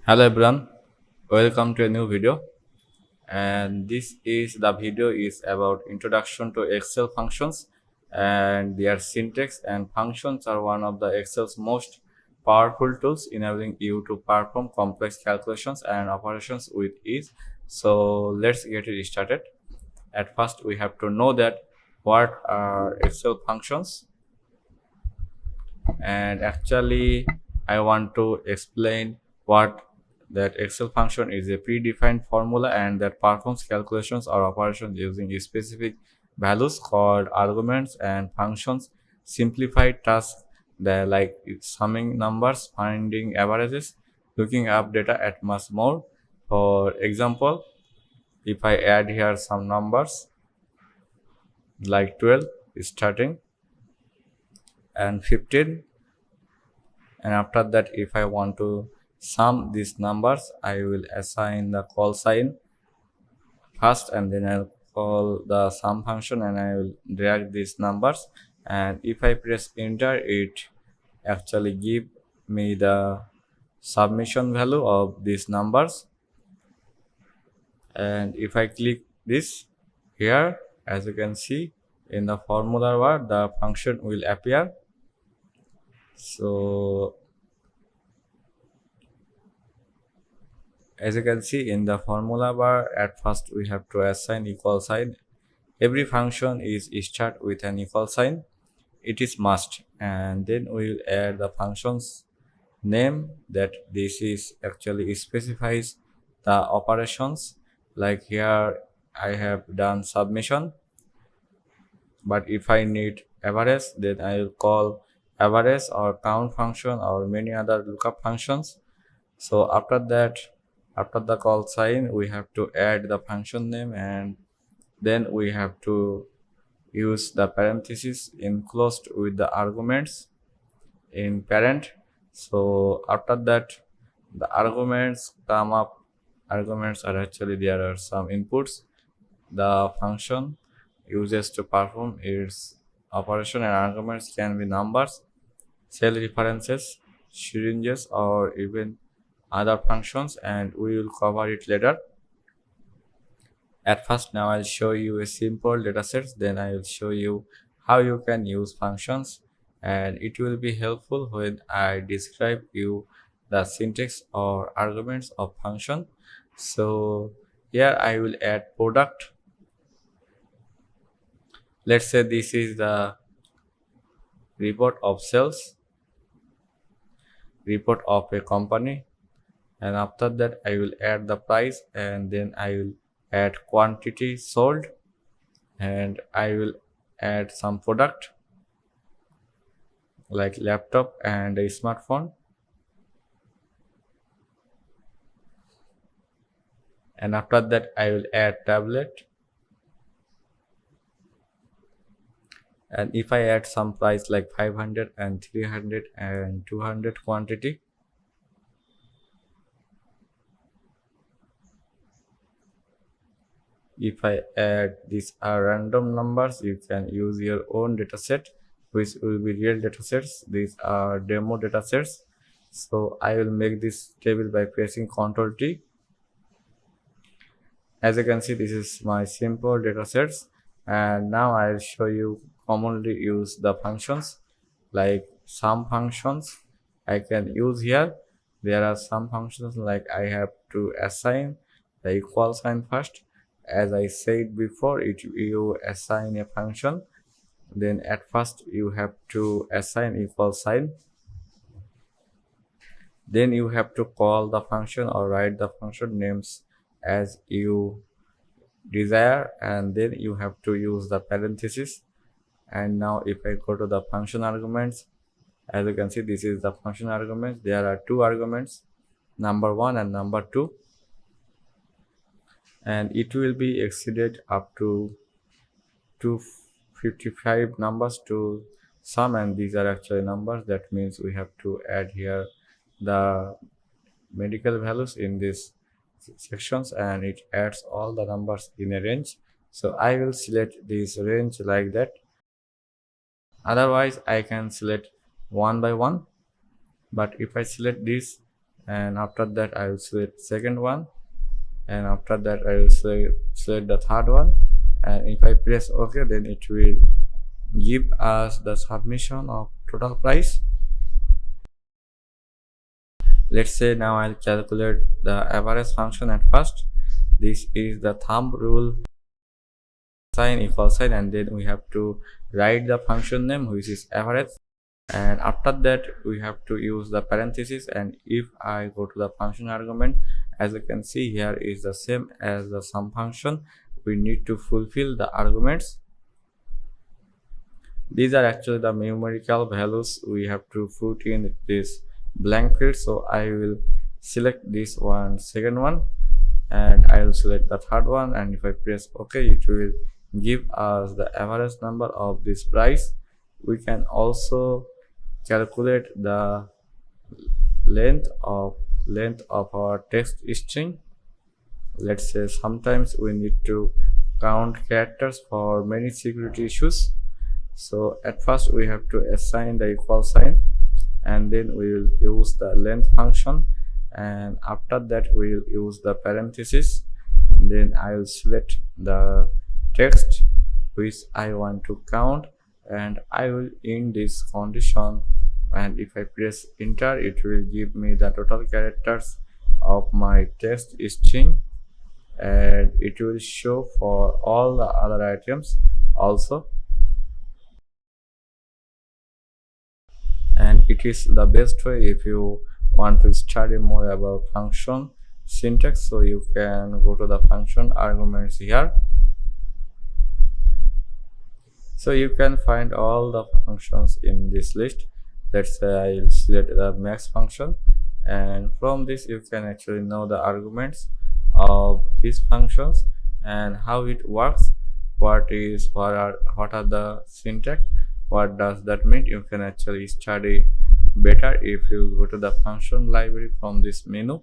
Hello everyone, welcome to a new video, and this is the video is about introduction to Excel functions and their syntax. And functions are one of the Excel's most powerful tools, enabling you to perform complex calculations and operations with ease. So let's get it started. At first we have to know that what are Excel functions, and actually I want to explain what that Excel function is a predefined formula and that performs calculations or operations using specific values called arguments. And functions simplify tasks that like summing numbers, finding averages, looking up data at much more. For example, if I add here some numbers like 12 starting and 15, and after that if I want to sum these numbers, I will assign the call sign first, and then I'll call the sum function and I will drag these numbers. And if I press enter, it actually give me the submission value of these numbers. And if I click this here, as you can see in the formula bar, the function will appear. So as you can see in the formula bar, at first we have to assign equal sign. Every function is start with an equal sign. It is must. And then we will add the function's name, that this is actually specifies the operations. Like here I have done submission, but if I need average, then I will call average or count function or many other lookup functions. So after that, after the call sign, we have to add the function name, and then we have to use the parentheses enclosed with the arguments in parent. So after that, the arguments come up. Arguments are actually, there are some inputs the function uses to perform its operation, and arguments can be numbers, cell references, syringes, or even other functions, and we will cover it later. At first, now I'll show you a simple dataset, then I will show you how you can use functions, and it will be helpful when I describe you the syntax or arguments of function. So here I will add product. Let's say this is the report of sales, report of a company, and after that I will add the price, and then I will add quantity sold, and I will add some product like laptop and a smartphone, and after that I will add tablet, and if I add some price like 500 and 300 and 200 quantity, if I add these are random numbers, you can use your own dataset which will be real datasets. These are demo datasets. So I will make this table by pressing Ctrl T. As you can see, this is my simple datasets, and now I'll show you commonly use the functions like sum functions I can use here. There are some functions like I have to assign the equal sign first. As I said before, you assign a function, then at first you have to assign equal sign, then you have to call the function or write the function names as you desire, and then you have to use the parenthesis. And now if I go to the function arguments, as you can see, this is the function arguments. There are two arguments, number 1 and number 2, and it will be exceeded up to 255 numbers to sum, and these are actually numbers. That means we have to add here the medical values in these sections, and it adds all the numbers in a range. So I will select this range like that. Otherwise I can select one by one, but if I select this, and after that I will select second one, and after that I will select the third one, and if I press OK, then it will give us the submission of total price. Let's say now I'll calculate the average function at first. This is the thumb rule, sign equal sign, and then we have to write the function name, which is average, and after that we have to use the parenthesis. And if I go to the function argument, as you can see here is the same as the sum function. We need to fulfill the arguments. These are actually the numerical values we have to put in this blank field. So I will select this one, second one, and I will select the third one, and if I press OK, it will give us the average number of this price. We can also calculate the length of our text string. Let's say sometimes we need to count characters for many security issues. So at first we have to assign the equal sign, and then we will use the length function, and after that we will use the parenthesis. Then I will select the text which I want to count, and I will end this condition, and if I press enter, it will give me the total characters of my text string, and it will show for all the other items also. And it is the best way if you want to study more about function syntax. So you can go to the function arguments here. So you can find all the functions in this list. Let's say I will select the max function, and from this you can actually know the arguments of these functions and how it works, what are the syntax, what does that mean. You can actually study better if you go to the function library from this menu.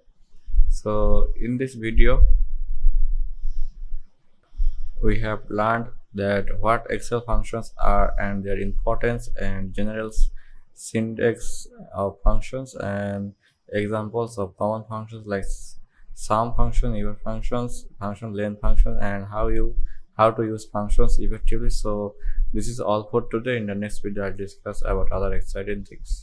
So in this video we have learned that what Excel functions are and their importance and general syntax of functions and examples of common functions like sum function, even functions, function length function, and how to use functions effectively. So this is all for today. In the next video I'll discuss about other exciting things.